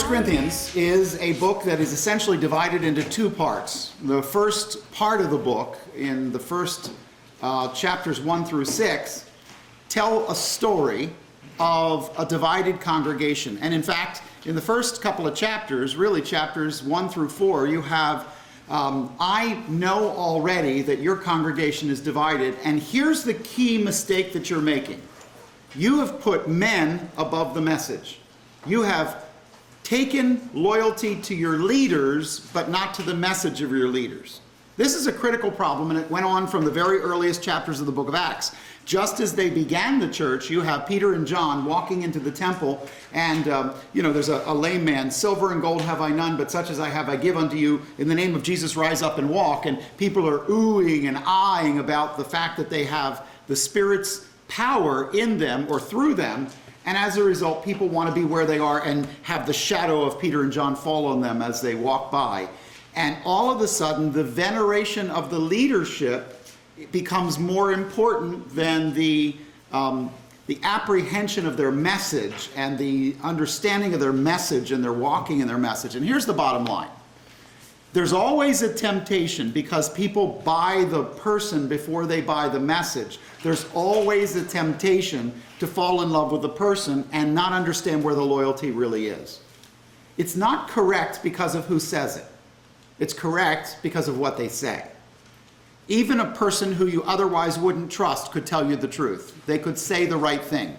Corinthians is a book that is essentially divided into two parts. The first part of the book, in the first chapters 1 through 6, tell a story of a divided congregation. And in fact, in the first couple of chapters, really chapters 1 through 4, you have, I know already that your congregation is divided, and here's the key mistake that you're making. You have put men above the message. You have taken loyalty to your leaders, but not to the message of your leaders. This is a critical problem, and it went on from the very earliest chapters of the book of Acts. Just as they began the church, you have Peter and John walking into the temple, and there's a lame man. Silver and gold have I none, but such as I have I give unto you. In the name of Jesus, rise up and walk. And people are oohing and aahing about the fact that they have the Spirit's power in them or through them. And as a result, people want to be where they are and have the shadow of Peter and John fall on them as they walk by. And all of a sudden, the veneration of the leadership becomes more important than the apprehension of their message and the understanding of their message and their walking in their message. And here's the bottom line. There's always a temptation, because people buy the person before they buy the message. There's always a temptation to fall in love with the person and not understand where the loyalty really is. It's not correct because of who says it. It's correct because of what they say. Even a person who you otherwise wouldn't trust could tell you the truth. They could say the right thing.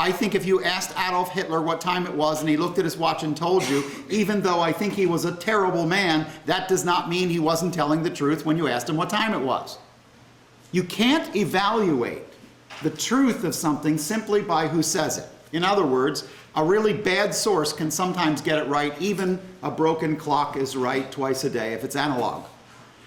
I think if you asked Adolf Hitler what time it was and he looked at his watch and told you, even though I think he was a terrible man, that does not mean he wasn't telling the truth when you asked him what time it was. You can't evaluate the truth of something simply by who says it. In other words, a really bad source can sometimes get it right. Even a broken clock is right twice a day if it's analog.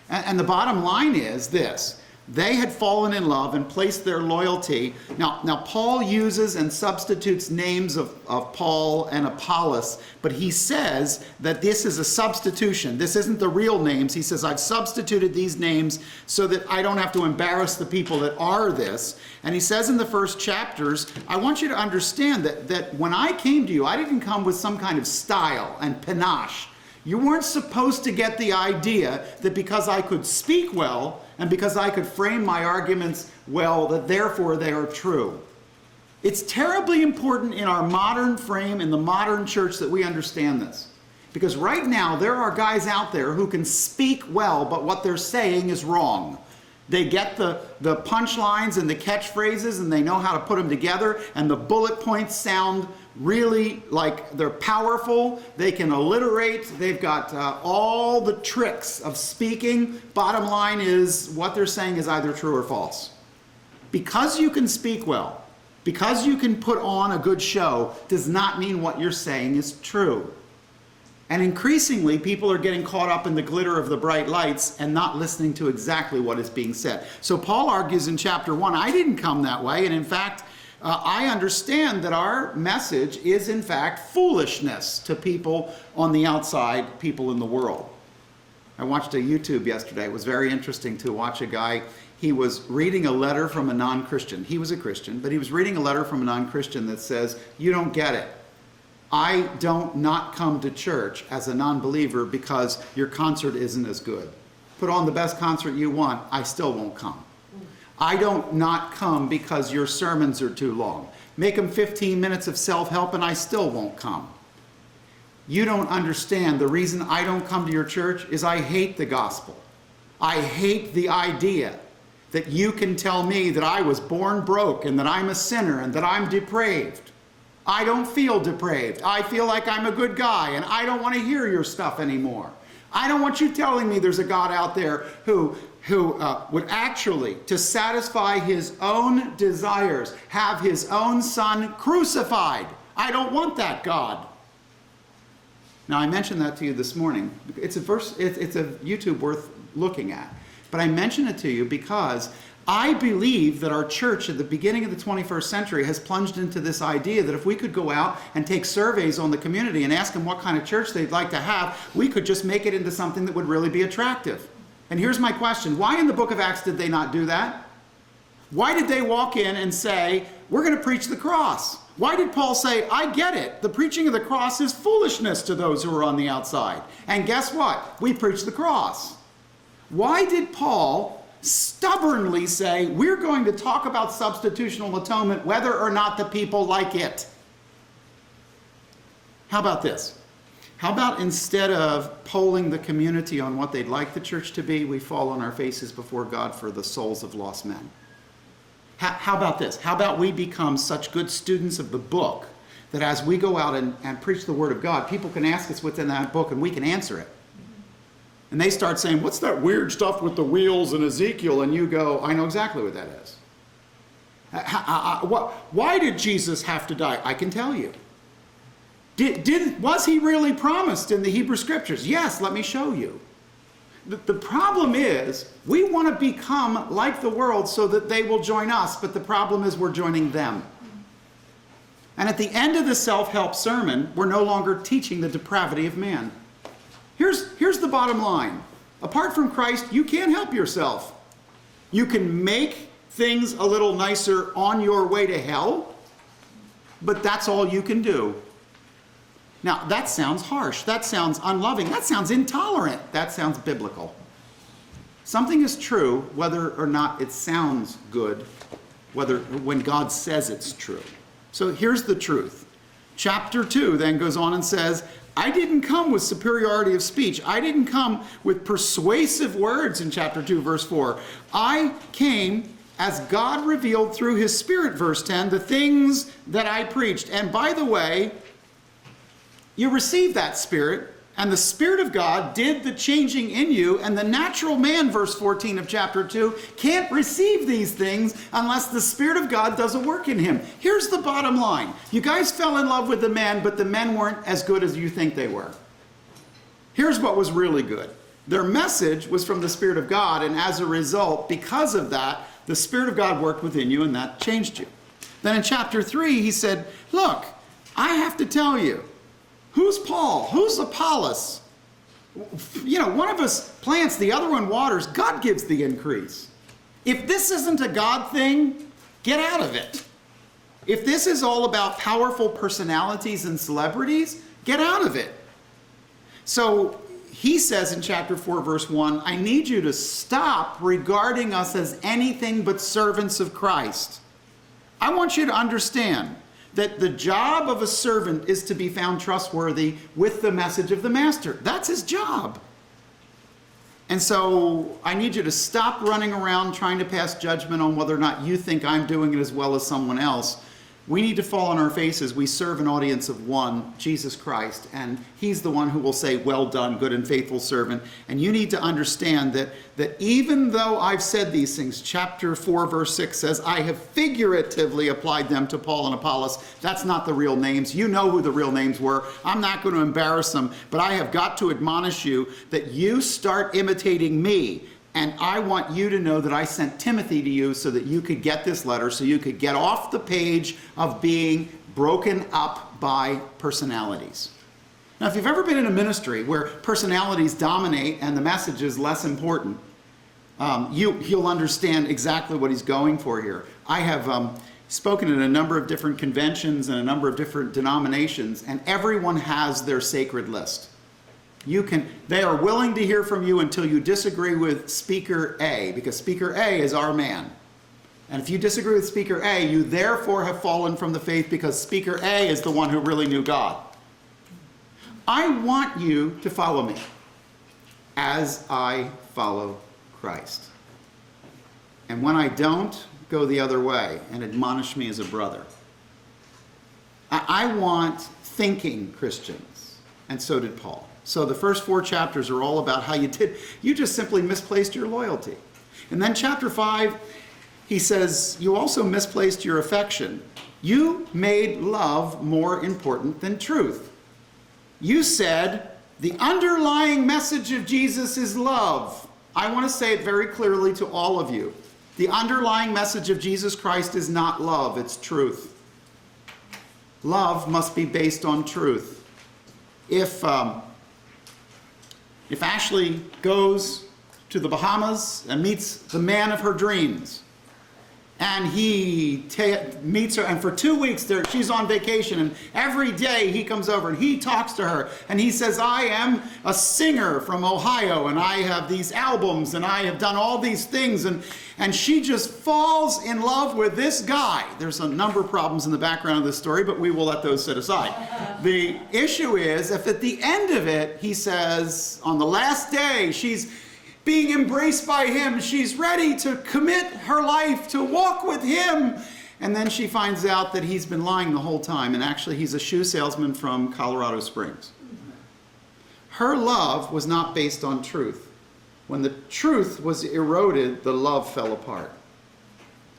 And the bottom line is this. They had fallen in love and placed their loyalty. Now Paul uses and substitutes names of Paul and Apollos, but he says that this is a substitution. This isn't the real names. He says, I've substituted these names so that I don't have to embarrass the people that are this. And he says in the first chapters, I want you to understand that when I came to you, I didn't come with some kind of style and panache. You weren't supposed to get the idea that because I could speak well and because I could frame my arguments well, that therefore they are true. It's terribly important in our modern frame, in the modern church, that we understand this. Because right now there are guys out there who can speak well, but what they're saying is wrong. They get the punchlines and the catchphrases, and they know how to put them together, and the bullet points sound really like they're powerful. They can alliterate. They've got all the tricks of speaking. Bottom line is, what they're saying is either true or false. Because you can speak well, because you can put on a good show, does not mean what you're saying is true. And increasingly, people are getting caught up in the glitter of the bright lights and not listening to exactly what is being said. So Paul argues in chapter 1, I didn't come that way. And in fact, I understand that our message is in fact foolishness to people on the outside, people in the world. I watched a YouTube yesterday. It was very interesting to watch a guy. He was reading a letter from a non-Christian. He was a Christian, but he was reading a letter from a non-Christian that says, you don't get it. I don't not come to church as a non-believer because your concert isn't as good. Put on the best concert you want, I still won't come. I don't not come because your sermons are too long. Make them 15 minutes of self-help and I still won't come. You don't understand. The reason I don't come to your church is I hate the gospel. I hate the idea that you can tell me that I was born broke and that I'm a sinner and that I'm depraved. I don't feel depraved. I feel like I'm a good guy, and I don't want to hear your stuff anymore. I don't want you telling me there's a God out there who would actually, to satisfy his own desires, have his own son crucified. I don't want that God. Now, I mentioned that to you this morning. It's a YouTube worth looking at. But I mention it to you because I believe that our church at the beginning of the 21st century has plunged into this idea that if we could go out and take surveys on the community and ask them what kind of church they'd like to have, we could just make it into something that would really be attractive. And here's my question. Why in the book of Acts did they not do that? Why did they walk in and say, we're going to preach the cross? Why did Paul say, I get it. The preaching of the cross is foolishness to those who are on the outside. And guess what? We preach the cross. Why did Paul stubbornly say, we're going to talk about substitutional atonement whether or not the people like it? How about this? How about instead of polling the community on what they'd like the church to be, we fall on our faces before God for the souls of lost men? How about this? How about we become such good students of the book that as we go out and preach the word of God, people can ask us what's in that book and we can answer it. And they start saying, what's that weird stuff with the wheels and Ezekiel? And you go, I know exactly what that is. Why did Jesus have to die? I can tell you. Was he really promised in the Hebrew Scriptures? Yes, let me show you. The problem is, we want to become like the world so that they will join us, but the problem is we're joining them. And at the end of the self-help sermon, we're no longer teaching the depravity of man. Here's the bottom line. Apart from Christ, you can't help yourself. You can make things a little nicer on your way to hell, but that's all you can do. Now, that sounds harsh. That sounds unloving. That sounds intolerant. That sounds biblical. Something is true whether or not it sounds good, when God says it's true. So here's the truth. Chapter 2 then goes on and says, I didn't come with superiority of speech. I didn't come with persuasive words in chapter 2, verse 4. I came as God revealed through his Spirit, verse 10, the things that I preached. And by the way, you received that Spirit, and the Spirit of God did the changing in you, and the natural man, verse 14 of chapter 2, can't receive these things unless the Spirit of God does a work in him. Here's the bottom line. You guys fell in love with the men, but the men weren't as good as you think they were. Here's what was really good. Their message was from the Spirit of God, and as a result, because of that, the Spirit of God worked within you, and that changed you. Then in chapter 3, he said, look, I have to tell you, who's Paul? Who's Apollos? One of us plants, the other one waters. God gives the increase. If this isn't a God thing, get out of it. If this is all about powerful personalities and celebrities, get out of it. So he says in chapter 4, verse 1, I need you to stop regarding us as anything but servants of Christ. I want you to understand that the job of a servant is to be found trustworthy with the message of the master. That's his job. And so I need you to stop running around trying to pass judgment on whether or not you think I'm doing it as well as someone else. We need to fall on our faces. We serve an audience of one, Jesus Christ, and he's the one who will say, well done, good and faithful servant. And you need to understand that even though I've said these things, chapter 4, verse 6 says, I have figuratively applied them to Paul and Apollos. That's not the real names. You know who the real names were. I'm not going to embarrass them, but I have got to admonish you that you start imitating me. And I want you to know that I sent Timothy to you so that you could get this letter, so you could get off the page of being broken up by personalities. Now, if you've ever been in a ministry where personalities dominate and the message is less important, you'll understand exactly what he's going for here. I have spoken at a number of different conventions and a number of different denominations, and everyone has their sacred list. They are willing to hear from you until you disagree with Speaker A, because Speaker A is our man. And if you disagree with Speaker A, you therefore have fallen from the faith because Speaker A is the one who really knew God. I want you to follow me as I follow Christ. And when I don't, go the other way and admonish me as a brother. I want thinking Christians, and so did Paul. So the first 4 chapters are all about how you just simply misplaced your loyalty. And then chapter 5, he says, you also misplaced your affection. You made love more important than truth. You said, the underlying message of Jesus is love. I want to say it very clearly to all of you. The underlying message of Jesus Christ is not love, it's truth. Love must be based on truth. If Ashley goes to the Bahamas and meets the man of her dreams, And he meets her, and for 2 weeks she's on vacation, and every day he comes over and he talks to her, and he says, I am a singer from Ohio, and I have these albums, and I have done all these things, and she just falls in love with this guy. There's a number of problems in the background of this story, but we will let those sit aside. The issue is, if at the end of it, he says, on the last day, she's being embraced by him, she's ready to commit her life to walk with him. And then she finds out that he's been lying the whole time, and actually he's a shoe salesman from Colorado Springs. Her love was not based on truth. When the truth was eroded, the love fell apart.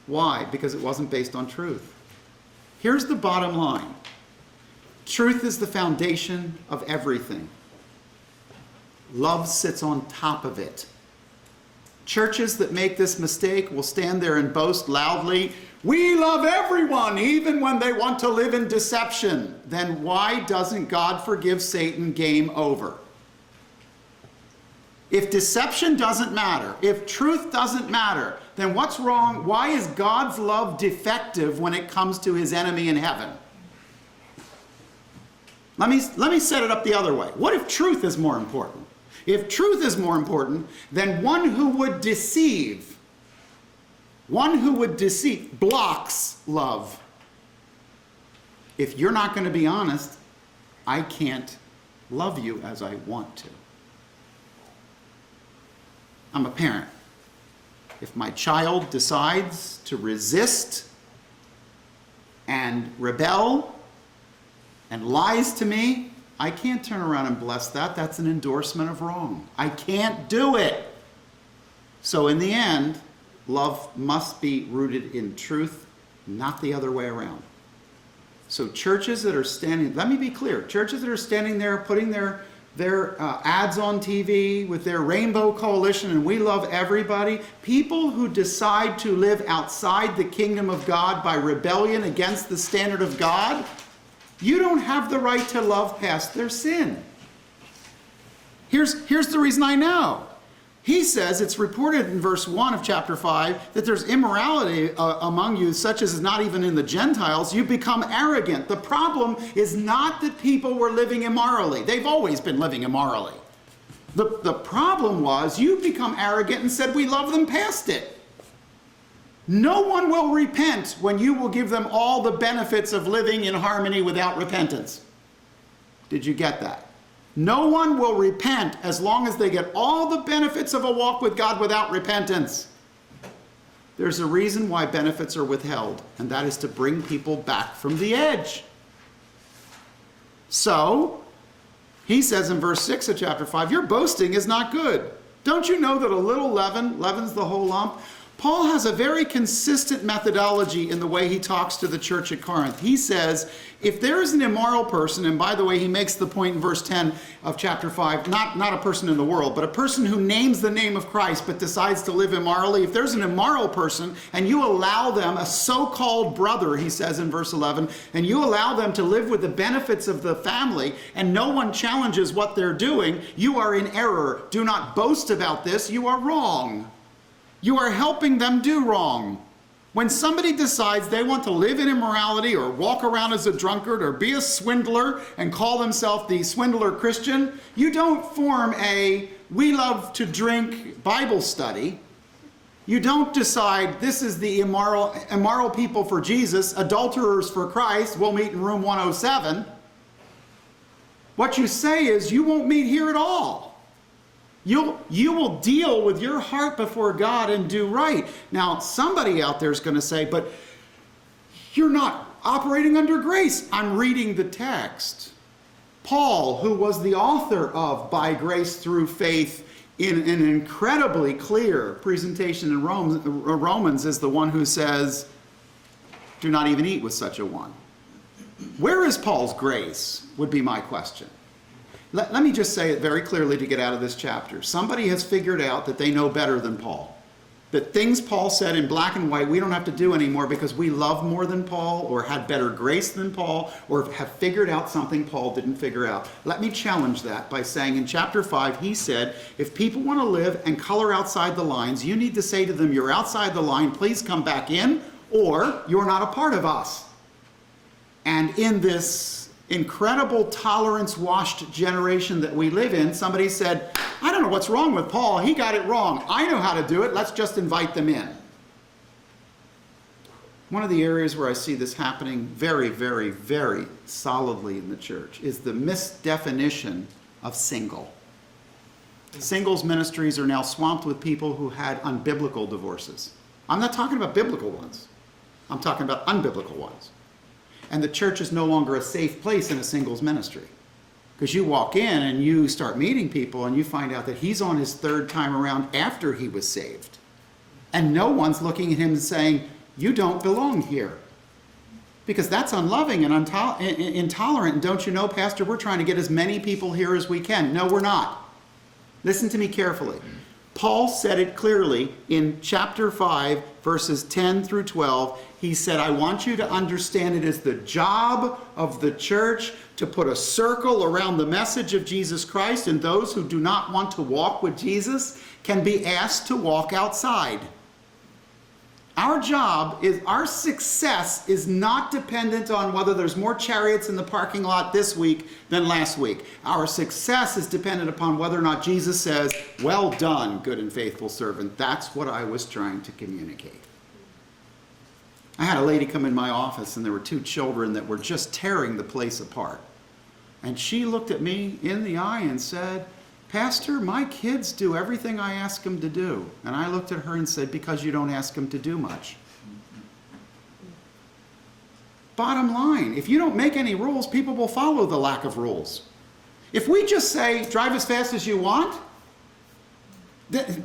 Why? Because it wasn't based on truth. Here's the bottom line. Truth is the foundation of everything. Love sits on top of it. Churches that make this mistake will stand there and boast loudly, we love everyone, even when they want to live in deception. Then why doesn't God forgive Satan? Game over. If deception doesn't matter, if truth doesn't matter, then what's wrong? Why is God's love defective when it comes to his enemy in heaven? Let me set it up the other way. What if truth is more important? If truth is more important, then one who would deceive blocks love. If you're not going to be honest, I can't love you as I want to. I'm a parent. If my child decides to resist and rebel and lies to me, I can't turn around and bless that. That's an endorsement of wrong. I can't do it. So in the end, love must be rooted in truth, not the other way around. So churches that are standing, let me be clear, churches that are standing there putting their ads on TV with their rainbow coalition and we love everybody, people who decide to live outside the kingdom of God by rebellion against the standard of God, you don't have the right to love past their sin. Here's the reason I know. He says, it's reported in verse 1 of chapter 5, that there's immorality among you, such as is not even in the Gentiles. You become arrogant. The problem is not that people were living immorally. They've always been living immorally. The problem was you become arrogant and said, we love them past it. No one will repent when you will give them all the benefits of living in harmony without repentance. Did you get that? No one will repent as long as they get all the benefits of a walk with God without repentance. There's a reason why benefits are withheld, and that is to bring people back from the edge. So, he says in verse 6 of chapter 5, your boasting is not good. Don't you know that a little leaven leavens the whole lump? Paul has a very consistent methodology in the way he talks to the church at Corinth. He says, if there is an immoral person, and by the way, he makes the point in verse 10 of chapter 5, not a person in the world, but a person who names the name of Christ but decides to live immorally. If there's an immoral person and you allow them, a so-called brother, he says in verse 11, and you allow them to live with the benefits of the family and no one challenges what they're doing, you are in error. Do not boast about this. You are wrong. You are helping them do wrong. When somebody decides they want to live in immorality or walk around as a drunkard or be a swindler and call themselves the swindler Christian, you don't form a we love to drink Bible study. You don't decide this is the immoral people for Jesus, adulterers for Christ, we'll meet in room 107. What you say is you won't meet here at all. You will deal with your heart before God and do right. Now, somebody out there is going to say, but you're not operating under grace. I'm reading the text. Paul, who was the author of By Grace Through Faith in an incredibly clear presentation in Romans, is the one who says, do not even eat with such a one. Where is Paul's grace, would be my question. Let me just say it very clearly to get out of this chapter. Somebody has figured out that they know better than Paul. That things Paul said in black and white we don't have to do anymore because we love more than Paul or had better grace than Paul or have figured out something Paul didn't figure out. Let me challenge that by saying in chapter 5 he said, if people want to live and color outside the lines, you need to say to them, you're outside the line, please come back in, or you're not a part of us. And in this incredible tolerance-washed generation that we live in, somebody said, I don't know what's wrong with Paul. He got it wrong. I know how to do it. Let's just invite them in. One of the areas where I see this happening very, very, very solidly in the church is the misdefinition of single. Singles ministries are now swamped with people who had unbiblical divorces. I'm not talking about biblical ones. I'm talking about unbiblical ones. And the church is no longer a safe place in a singles ministry. Because you walk in and you start meeting people and you find out that he's on his third time around after he was saved. And no one's looking at him and saying, you don't belong here. Because that's unloving and intolerant. And don't you know, Pastor, we're trying to get as many people here as we can. No, we're not. Listen to me carefully. Paul said it clearly in chapter 5, verses 10 through 12. He said, I want you to understand it is the job of the church to put a circle around the message of Jesus Christ, and those who do not want to walk with Jesus can be asked to walk outside. Our job is, our success is not dependent on whether there's more chariots in the parking lot this week than last week. Our success is dependent upon whether or not Jesus says, well done, good and faithful servant. That's what I was trying to communicate. I had a lady come in my office and there were 2 children that were just tearing the place apart. And she looked at me in the eye and said, Pastor, my kids do everything I ask them to do. And I looked at her and said, because you don't ask them to do much. Bottom line, if you don't make any rules, people will follow the lack of rules. If we just say, drive as fast as you want,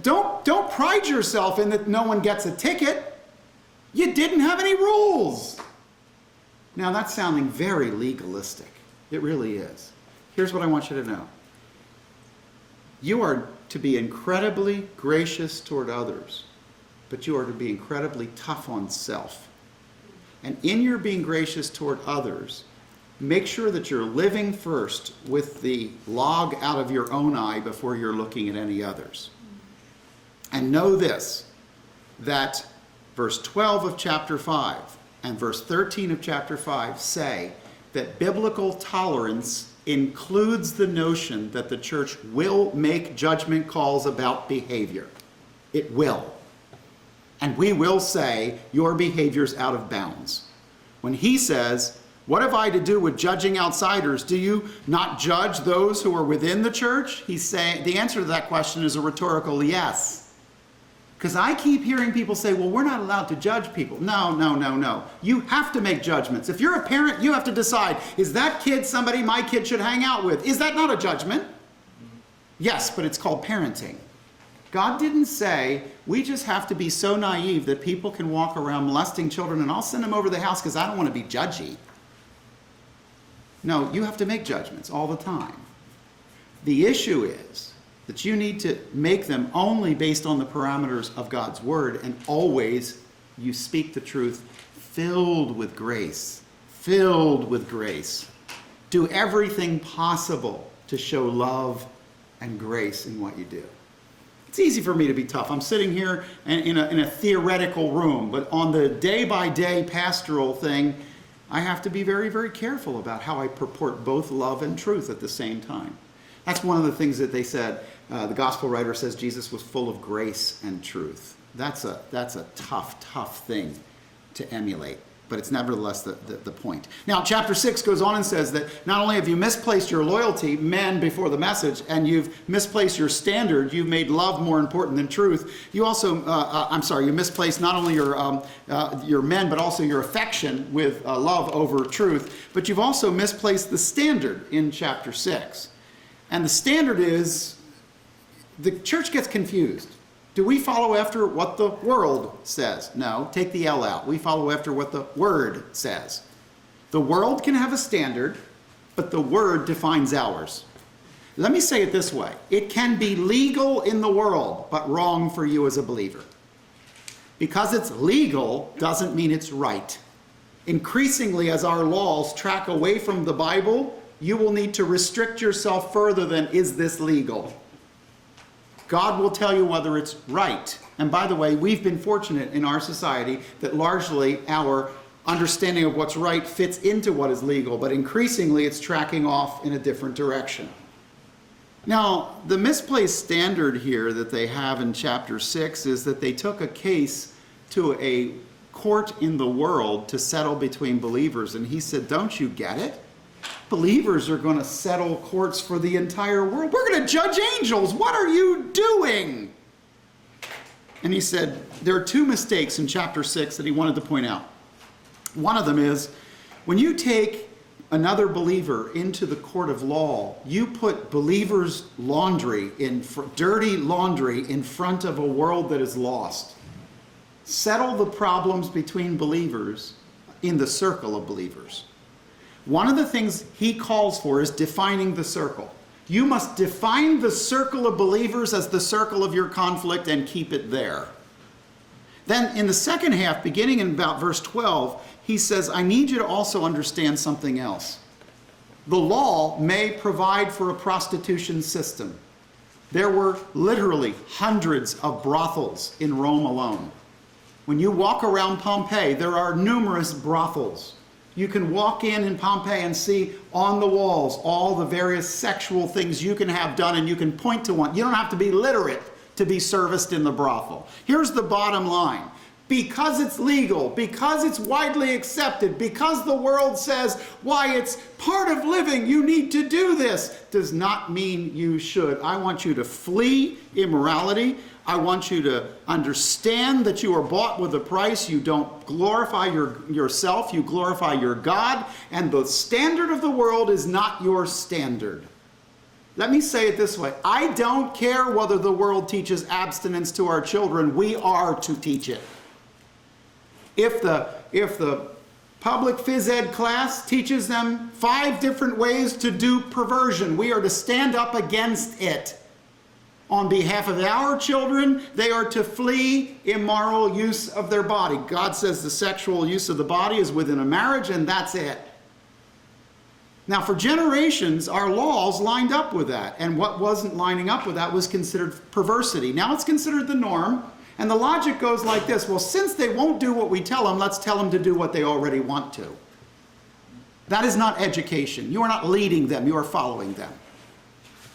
don't pride yourself in that no one gets a ticket. You didn't have any rules. Now that's sounding very legalistic. It really is. Here's what I want you to know. You are to be incredibly gracious toward others, but you are to be incredibly tough on self. And in your being gracious toward others, make sure that you're living first with the log out of your own eye before you're looking at any others. And know this, that verse 12 of chapter 5 and verse 13 of chapter 5 say that biblical tolerance includes the notion that the church will make judgment calls about behavior. It will. And we will say, your behavior's out of bounds. When he says, what have I to do with judging outsiders? Do you not judge those who are within the church? He's saying, the answer to that question is a rhetorical yes. Because I keep hearing people say, well, we're not allowed to judge people. No. You have to make judgments. If you're a parent, you have to decide, is that kid somebody my kid should hang out with? Is that not a judgment? Yes, but it's called parenting. God didn't say, we just have to be so naive that people can walk around molesting children and I'll send them over to the house because I don't want to be judgy. No, you have to make judgments all the time. The issue is that you need to make them only based on the parameters of God's word, and always you speak the truth filled with grace. Filled with grace. Do everything possible to show love and grace in what you do. It's easy for me to be tough. I'm sitting here in a theoretical room, but on the day-by-day pastoral thing, I have to be very, very careful about how I purport both love and truth at the same time. That's one of the things that they said. The gospel writer says Jesus was full of grace and truth. That's a tough thing to emulate, but it's nevertheless the point. Now, chapter 6 goes on and says that not only have you misplaced your loyalty, men, before the message, and you've misplaced your standard, you've made love more important than truth, you also, you misplaced not only your men, but also your affection with love over truth, but you've also misplaced the standard in chapter 6. And the standard is, the church gets confused. Do we follow after what the world says? No, take the L out. We follow after what the word says. The world can have a standard, but the word defines ours. Let me say it this way. It can be legal in the world, but wrong for you as a believer. Because it's legal doesn't mean it's right. Increasingly, as our laws track away from the Bible, you will need to restrict yourself further than, is this legal? God will tell you whether it's right. And by the way, we've been fortunate in our society that largely our understanding of what's right fits into what is legal, but increasingly it's tracking off in a different direction. Now, the misplaced standard here that they have in chapter 6 is that they took a case to a court in the world to settle between believers, and he said, don't you get it? Believers are going to settle courts for the entire world. We're going to judge angels. What are you doing? And he said there are two mistakes in chapter 6 that he wanted to point out. One of them is when you take another believer into the court of law, you put believers' laundry, dirty laundry, in front of a world that is lost. Settle the problems between believers in the circle of believers. One of the things he calls for is defining the circle. You must define the circle of believers as the circle of your conflict and keep it there. Then in the second half, beginning in about verse 12, he says, I need you to also understand something else. The law may provide for a prostitution system. There were literally hundreds of brothels in Rome alone. When you walk around Pompeii, there are numerous brothels. You can walk in Pompeii and see on the walls all the various sexual things you can have done, and you can point to one. You don't have to be literate to be serviced in the brothel. Here's the bottom line. Because it's legal, because it's widely accepted, because the world says, why, it's part of living, you need to do this, does not mean you should. I want you to flee immorality. I want you to understand that you are bought with a price. You don't glorify yourself, you glorify your God, and the standard of the world is not your standard. Let me say it this way. I don't care whether the world teaches abstinence to our children. We are to teach it. If the public phys ed class teaches them 5 different ways to do perversion, we are to stand up against it. On behalf of our children, they are to flee immoral use of their body. God says the sexual use of the body is within a marriage, and that's it. Now, for generations, our laws lined up with that, and what wasn't lining up with that was considered perversity. Now it's considered the norm, and the logic goes like this. Well, since they won't do what we tell them, let's tell them to do what they already want to. That is not education. You are not leading them, you are following them.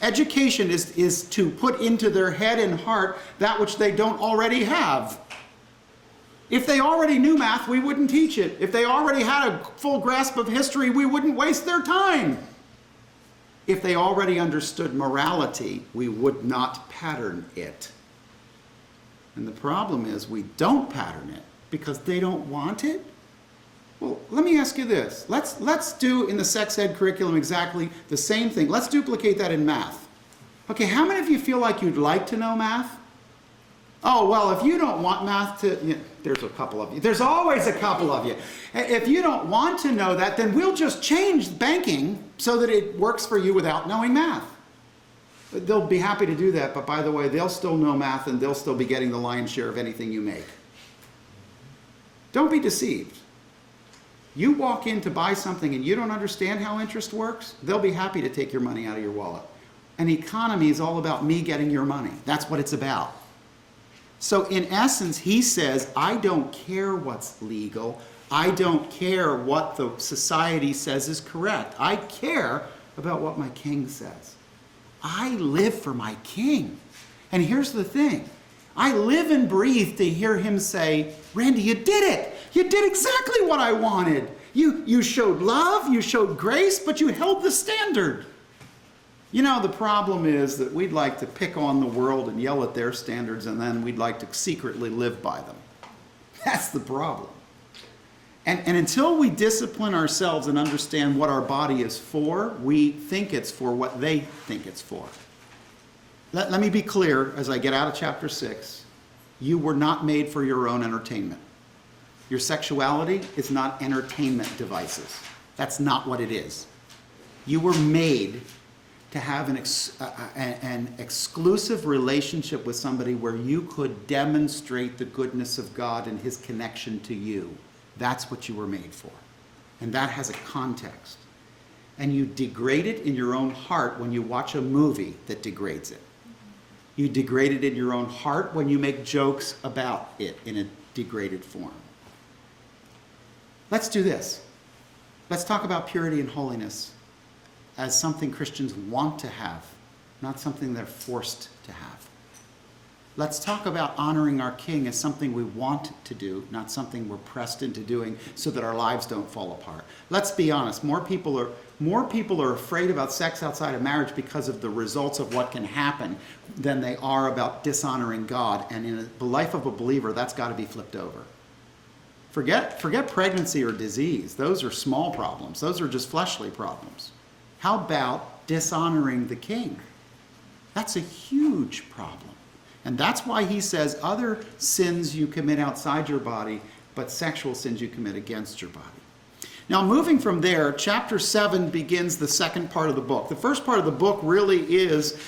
Education is to put into their head and heart that which they don't already have. If they already knew math, we wouldn't teach it. If they already had a full grasp of history, we wouldn't waste their time. If they already understood morality, we would not pattern it. And the problem is we don't pattern it because they don't want it. Well, let me ask you this. Let's do in the sex ed curriculum exactly the same thing. Let's duplicate that in math. Okay, how many of you feel like you'd like to know math? Oh, well, if you don't want math to, there's a couple of you. There's always a couple of you. If you don't want to know that, then we'll just change banking so that it works for you without knowing math. They'll be happy to do that, but by the way, they'll still know math and they'll still be getting the lion's share of anything you make. Don't be deceived. You walk in to buy something and you don't understand how interest works, they'll be happy to take your money out of your wallet. An economy is all about me getting your money. That's what it's about. So in essence, he says, I don't care what's legal. I don't care what the society says is correct. I care about what my king says. I live for my king. And here's the thing. I live and breathe to hear him say, Randy, you did it. You did exactly what I wanted. You showed love, you showed grace, but you held the standard. You know, the problem is that we'd like to pick on the world and yell at their standards, and then we'd like to secretly live by them. That's the problem. And until we discipline ourselves and understand what our body is for, we think it's for what they think it's for. Let me be clear as I get out of chapter 6. You were not made for your own entertainment. Your sexuality is not entertainment devices. That's not what it is. You were made to have an exclusive relationship with somebody where you could demonstrate the goodness of God and his connection to you. That's what you were made for. And that has a context. And you degrade it in your own heart when you watch a movie that degrades it. You degrade it in your own heart when you make jokes about it in a degraded form. Let's do this. Let's talk about purity and holiness as something Christians want to have, not something they're forced to have. Let's talk about honoring our King as something we want to do, not something we're pressed into doing so that our lives don't fall apart. Let's be honest, more people are afraid about sex outside of marriage because of the results of what can happen than they are about dishonoring God. And in the life of a believer, that's got to be flipped over. Forget pregnancy or disease. Those are small problems. Those are just fleshly problems. How about dishonoring the King? That's a huge problem. And that's why he says other sins you commit outside your body, but sexual sins you commit against your body. Now, moving from there, chapter 7 begins the second part of the book. The first part of the book really is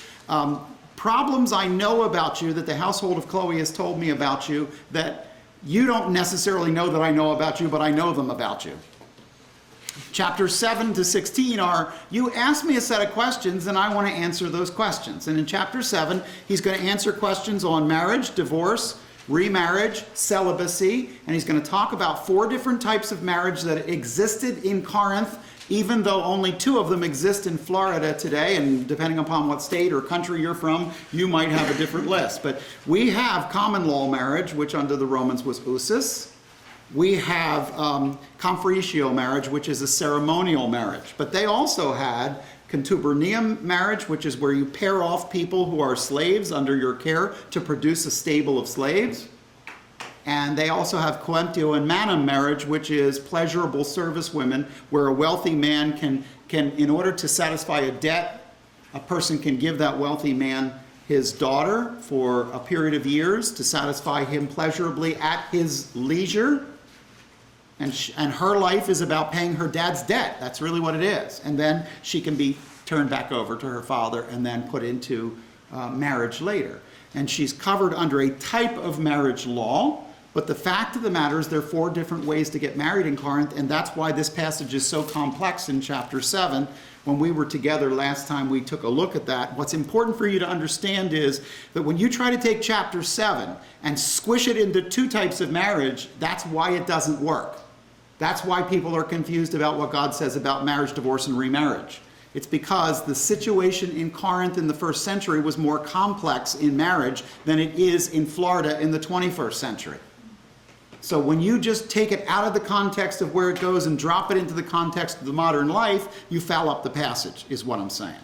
problems I know about you that the household of Chloe has told me about you that you don't necessarily know that I know about you, but I know them about you. Chapters 7 to 16 are, you ask me a set of questions and I want to answer those questions. And in chapter 7, he's going to answer questions on marriage, divorce, remarriage, celibacy, and he's going to talk about 4 different types of marriage that existed in Corinth, even though only 2 of them exist in Florida today, and depending upon what state or country you're from, you might have a different list. But we have common law marriage, which under the Romans was usus. We have conferential marriage, which is a ceremonial marriage. But they also had contubernium marriage, which is where you pair off people who are slaves under your care to produce a stable of slaves. And they also have coemptio and manum marriage, which is pleasurable service women, where a wealthy man can, in order to satisfy a debt, a person can give that wealthy man his daughter for a period of years to satisfy him pleasurably at his leisure. And her life is about paying her dad's debt. That's really what it is. And then she can be turned back over to her father and then put into marriage later. And she's covered under a type of marriage law. But the fact of the matter is there are 4 different ways to get married in Corinth. And that's why this passage is so complex in chapter 7. When we were together last time, we took a look at that. What's important for you to understand is that when you try to take chapter 7 and squish it into 2 types of marriage, that's why it doesn't work. That's why people are confused about what God says about marriage, divorce, and remarriage. It's because the situation in Corinth in the 1st century was more complex in marriage than it is in Florida in the 21st century. So when you just take it out of the context of where it goes and drop it into the context of the modern life, you foul up the passage, is what I'm saying.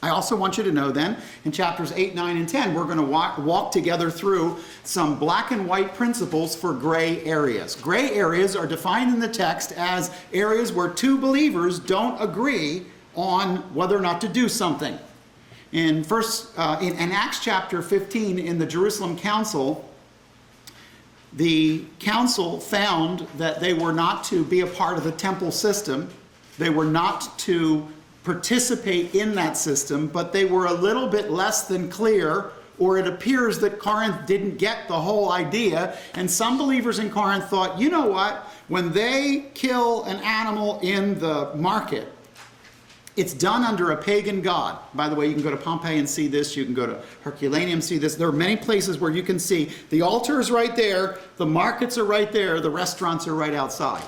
I also want you to know then, in chapters 8, 9, and 10, we're going to walk together through some black and white principles for gray areas. Gray areas are defined in the text as areas where 2 believers don't agree on whether or not to do something. In Acts chapter 15, in the Jerusalem Council, the council found that they were not to be a part of the temple system. They were not to participate in that system, but they were a little bit less than clear, or it appears that Corinth didn't get the whole idea. And some believers in Corinth thought, you know what? When they kill an animal in the market, it's done under a pagan god. By the way, you can go to Pompeii and see this. You can go to Herculaneum and see this. There are many places where you can see the altar is right there, the markets are right there, the restaurants are right outside.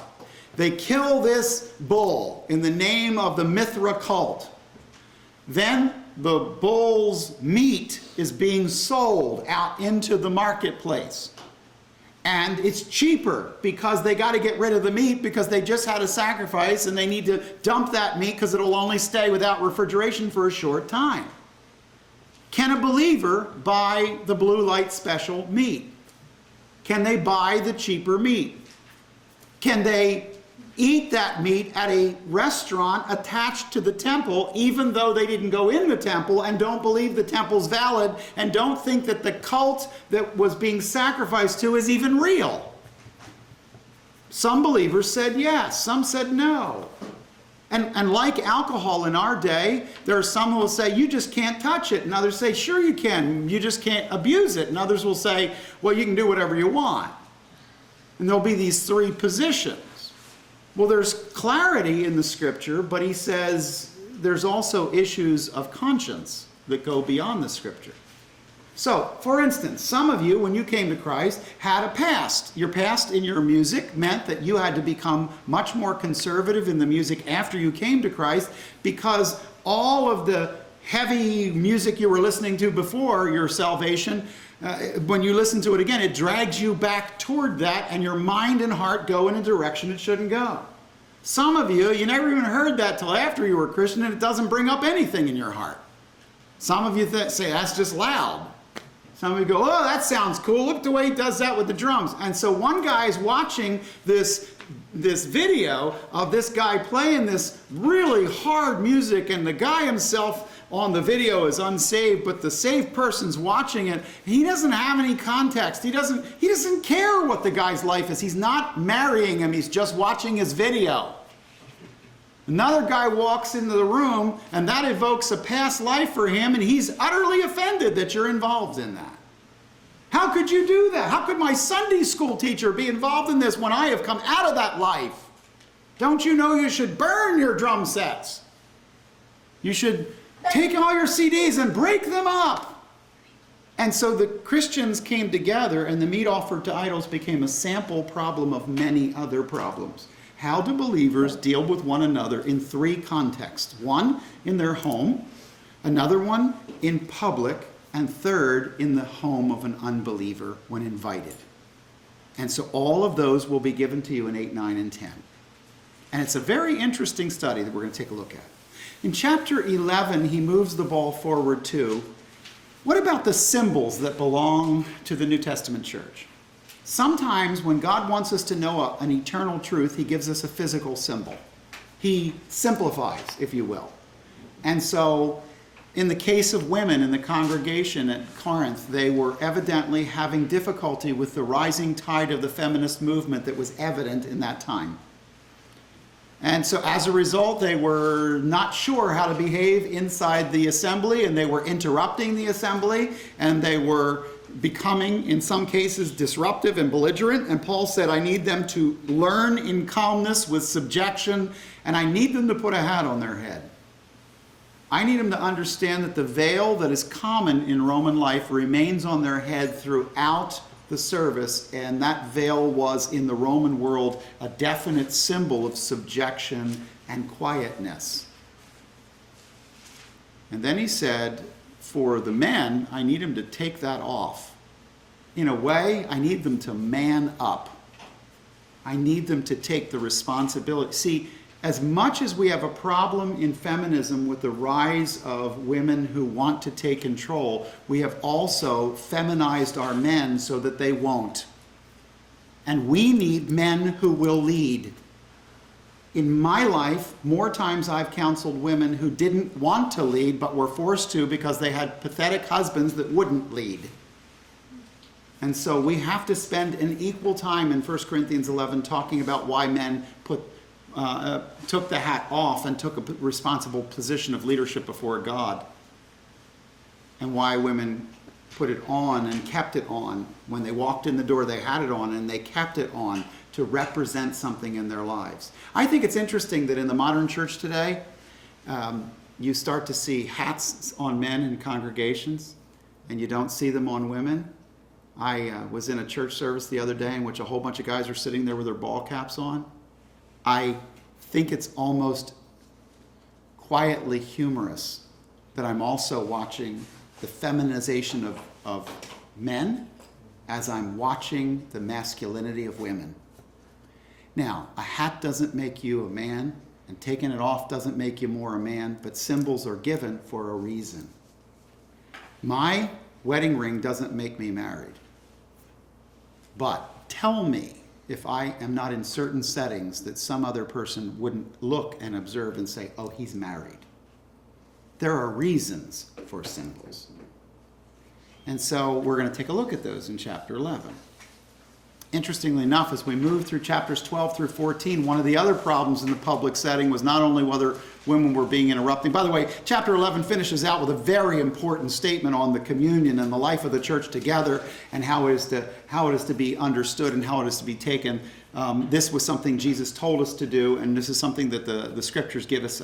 They kill this bull in the name of the Mithra cult. Then the bull's meat is being sold out into the marketplace. And it's cheaper because they got to get rid of the meat because they just had a sacrifice and they need to dump that meat because it'll only stay without refrigeration for a short time. Can a believer buy the blue light special meat? Can they buy the cheaper meat? Can they eat that meat at a restaurant attached to the temple, even though they didn't go in the temple and don't believe the temple's valid and don't think that the cult that was being sacrificed to is even real? Some believers said yes, some said no. And like alcohol in our day, there are some who will say, you just can't touch it. And others say, sure you can, you just can't abuse it. And others will say, well, you can do whatever you want. And there'll be these 3 positions. Well, there's clarity in the scripture, but he says there's also issues of conscience that go beyond the scripture. So, for instance, some of you, when you came to Christ, had a past. Your past in your music meant that you had to become much more conservative in the music after you came to Christ, because all of the heavy music you were listening to before your salvation, when you listen to it again, it drags you back toward that, and your mind and heart go in a direction it shouldn't go. Some of you, you never even heard that till after you were a Christian, and it doesn't bring up anything in your heart. Some of you say, that's just loud. Some of you go, oh, that sounds cool. Look the way he does that with the drums. And so one guy is watching this video of this guy playing this really hard music, and the guy himself on the video is unsaved, but the saved person's watching it. He doesn't have any context. He doesn't care what the guy's life is. He's not marrying him. He's just watching his video. Another guy walks into the room, and that evokes a past life for him, and he's utterly offended that you're involved in that. How could you do that? How could my Sunday school teacher be involved in this when I have come out of that life? Don't you know you should burn your drum sets? You should take all your CDs and break them up. And so the Christians came together, and the meat offered to idols became a sample problem of many other problems. How do believers deal with one another in three contexts? One, in their home. Another one, in public. And third, in the home of an unbeliever when invited. And so all of those will be given to you in 8, 9, and 10. And it's a very interesting study that we're going to take a look at. In chapter 11, he moves the ball forward to, what about the symbols that belong to the New Testament church? Sometimes when God wants us to know an eternal truth, he gives us a physical symbol. He simplifies, if you will. And so in the case of women in the congregation at Corinth, they were evidently having difficulty with the rising tide of the feminist movement that was evident in that time. And so as a result, they were not sure how to behave inside the assembly, and they were interrupting the assembly, and they were becoming, in some cases, disruptive and belligerent. And Paul said, I need them to learn in calmness with subjection, and I need them to put a hat on their head. I need them to understand that the veil that is common in Roman life remains on their head throughout the service, and that veil was in the Roman world a definite symbol of subjection and quietness. And then he said, for the men, I need them to take that off. In a way, I need them to man up. I need them to take the responsibility. See, as much as we have a problem in feminism with the rise of women who want to take control, we have also feminized our men so that they won't. And we need men who will lead. In my life, more times I've counseled women who didn't want to lead but were forced to because they had pathetic husbands that wouldn't lead. And so we have to spend an equal time in 1 Corinthians 11 talking about why men took the hat off and took a responsible position of leadership before God, and why women put it on and kept it on. When they walked in the door, they had it on, and they kept it on to represent something in their lives. I think it's interesting that in the modern church today, you start to see hats on men in congregations, and you don't see them on women. I was in a church service the other day in which a whole bunch of guys are sitting there with their ball caps on. I think it's almost quietly humorous that I'm also watching the feminization of men as I'm watching the masculinity of women. Now, a hat doesn't make you a man, and taking it off doesn't make you more a man, but symbols are given for a reason. My wedding ring doesn't make me married. But tell me, if I am not in certain settings, that some other person wouldn't look and observe and say, oh, he's married. There are reasons for symbols. And so we're going to take a look at those in chapter 11. Interestingly enough, as we move through chapters 12 through 14, one of the other problems in the public setting was not only whether when we're being interrupting. By the way, chapter 11 finishes out with a very important statement on the communion and the life of the church together, and how it is to be understood and how it is to be taken. This was something Jesus told us to do, and this is something that the scriptures give us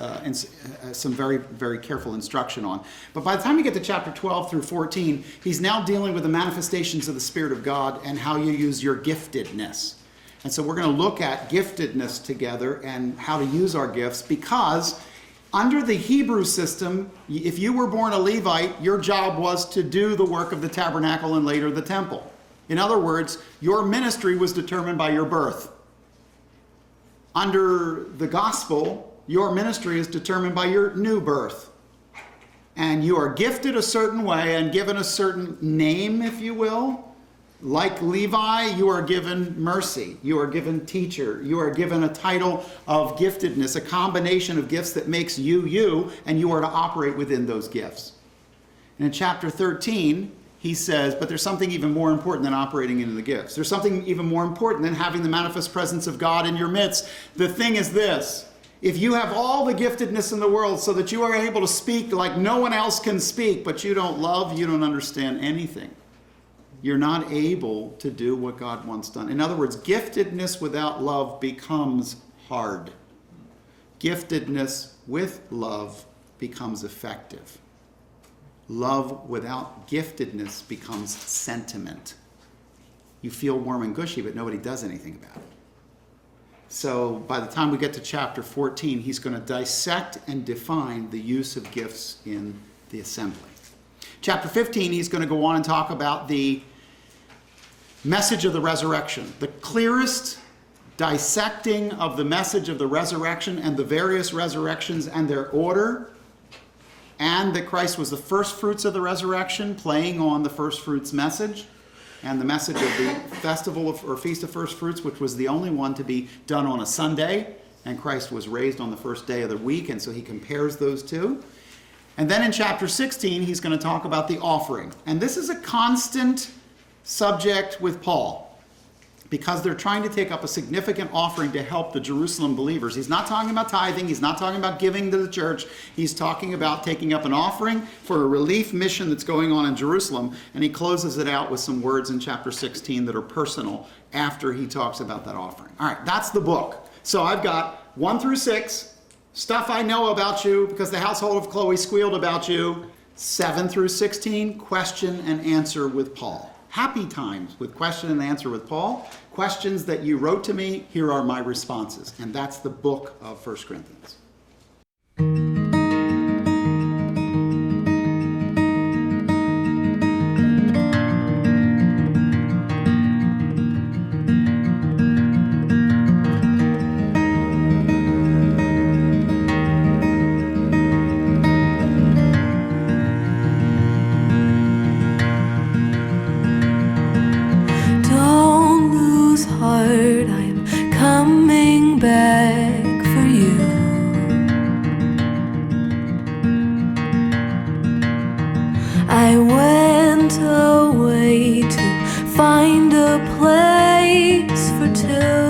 some very, very careful instruction on. But by the time you get to chapter 12 through 14, he's now dealing with the manifestations of the Spirit of God and how you use your giftedness. And so we're going to look at giftedness together and how to use our gifts, because under the Hebrew system, if you were born a Levite, your job was to do the work of the tabernacle and later the temple. In other words, your ministry was determined by your birth. Under the gospel, your ministry is determined by your new birth. And you are gifted a certain way and given a certain name, if you will. Like Levi, you are given mercy. You are given teacher. You are given a title of giftedness, a combination of gifts that makes you you, and you are to operate within those gifts. And in chapter 13, he says, but there's something even more important than operating into the gifts. There's something even more important than having the manifest presence of God in your midst. The thing is this: if you have all the giftedness in the world so that you are able to speak like no one else can speak, but you don't love, you don't understand anything, you're not able to do what God wants done. In other words, giftedness without love becomes hard. Giftedness with love becomes effective. Love without giftedness becomes sentiment. You feel warm and gushy, but nobody does anything about it. So by the time we get to chapter 14, he's going to dissect and define the use of gifts in the assembly. Chapter 15, he's going to go on and talk about the message of the resurrection, the clearest dissecting of the message of the resurrection and the various resurrections and their order, and that Christ was the first fruits of the resurrection, playing on the first fruits message, and the message of the festival or feast of first fruits, which was the only one to be done on a Sunday, and Christ was raised on the first day of the week, and so he compares those two. And then in chapter 16, he's going to talk about the offering. And this is a constant subject with Paul, because they're trying to take up a significant offering to help the Jerusalem believers. He's not talking about tithing. He's not talking about giving to the church. He's talking about taking up an offering for a relief mission that's going on in Jerusalem. And he closes it out with some words in chapter 16 that are personal after he talks about that offering. All right, that's the book. So I've got 1 through 6, stuff I know about you because the household of Chloe squealed about you. 7 through 16, question and answer with Paul. Happy times with question and answer with Paul. Questions that you wrote to me, here are my responses. And that's the book of 1 Corinthians. Find a place for two.